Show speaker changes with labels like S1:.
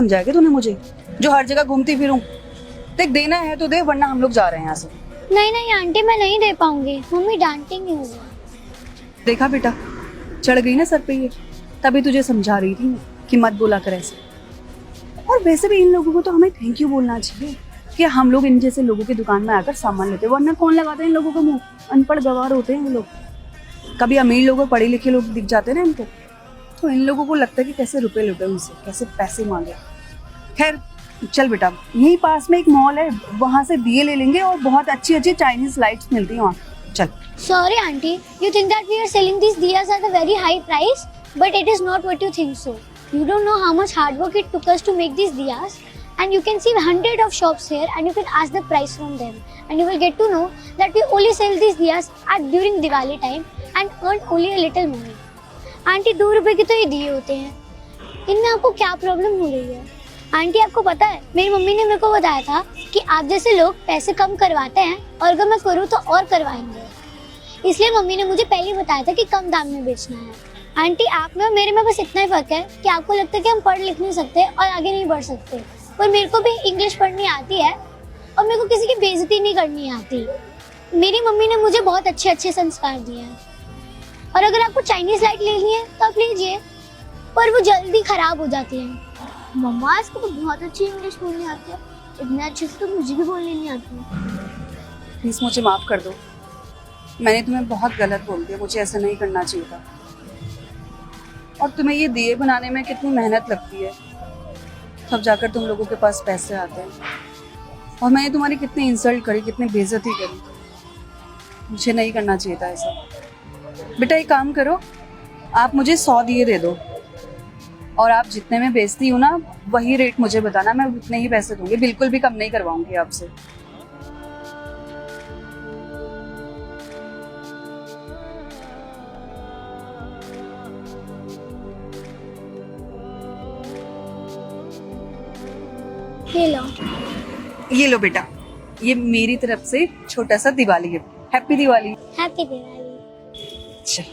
S1: समझाया क्या तूने मुझे, जो हर जगह घूमती फिरूं? देख, देना है तो दे, वरना हम लोग जा रहे हैं यहाँ से।
S2: नहीं नहीं आंटी, मैं नहीं दे पाऊंगी, मम्मी डांटेंगी मुझे।
S1: देखा बेटा, चढ़ गई ना सर पे ये, तभी तुझे समझा रही थी कि मत बोला कर ऐसे। और वैसे भी इन लोगों को तो हमें थैंक यू बोलना चाहिए कि हम लोग इन जैसे लोगों की दुकान में आकर सामान लेते हैं, वरना कौन लगाता है इन लोगों को मुंह? अनपढ़ गवार होते हैं वो लोग। कभी अमीर लोग और पढ़े लिखे लोग दिख जाते हैं ना इनको, तो इन लोगों को लगता है कि कैसे रुपए लुटे उनसे, कैसे पैसे मांगे। खैर चल बेटा, यहीं पास में एक मॉल है, वहां से दिए ले लेंगे और बहुत अच्छी अच्छी चाइनीज लाइट्स मिलती हैं वहाँ। चल।
S2: Sorry auntie, you think that we are selling these diyas at a very high price, but it is not what you think so. You don't know how much hard work it took us to make these diyas, and you can see hundred of shops here and you can ask the price from them, and you will get to know that we only sell these diyas at during Diwali time and earn only a little money. Aunty 2 रुपए के तो ये दिए होते हैं, इनमें आपको क्या प्रॉब्लम हो रही है? आंटी आपको पता है, मेरी मम्मी ने मेरे को बताया था कि आप जैसे लोग पैसे कम करवाते हैं और अगर मैं करूँ तो और करवाएंगे, इसलिए मम्मी ने मुझे पहले ही बताया था कि कम दाम में बेचना है। आंटी आप में और मेरे में बस इतना ही फर्क है कि आपको लगता है कि हम पढ़ लिख नहीं सकते और आगे नहीं बढ़ सकते, पर मेरे को भी इंग्लिश पढ़नी आती है और मेरे को किसी की बेइज्जती नहीं करनी आती। मेरी मम्मी ने मुझे बहुत अच्छे अच्छे संस्कार दिए हैं, और अगर आपको चाइनीज लाइट लेनी है तो आप लीजिए, पर वो जल्दी खराब हो जाती है। मम्मा इसको तो बहुत अच्छी इंग्लिश बोलनी आती है, इतने अच्छे से तो मुझे भी बोलनी नहीं आती।
S1: प्लीज मुझे माफ कर दो, मैंने तुम्हें बहुत गलत बोल दिया, मुझे ऐसा नहीं करना चाहिए था। और तुम्हें ये दिए बनाने में कितनी मेहनत लगती है, तब जाकर तुम लोगों के पास पैसे आते हैं। और मैंने तुम्हारी कितनी इंसल्ट करी, कितनी बेइज्जती करी, मुझे नहीं करना चाहिए था ऐसा। बेटा एक काम करो, आप मुझे 100 दिए दे दो, और आप जितने में बेचती हो ना वही रेट मुझे बताना, मैं उतने ही पैसे दूंगी, बिल्कुल भी कम नहीं करवाऊंगी आपसे। ये लो बेटा, ये मेरी तरफ से छोटा सा Diwali gift. Happy Diwali.
S2: Happy Diwali.
S1: चल।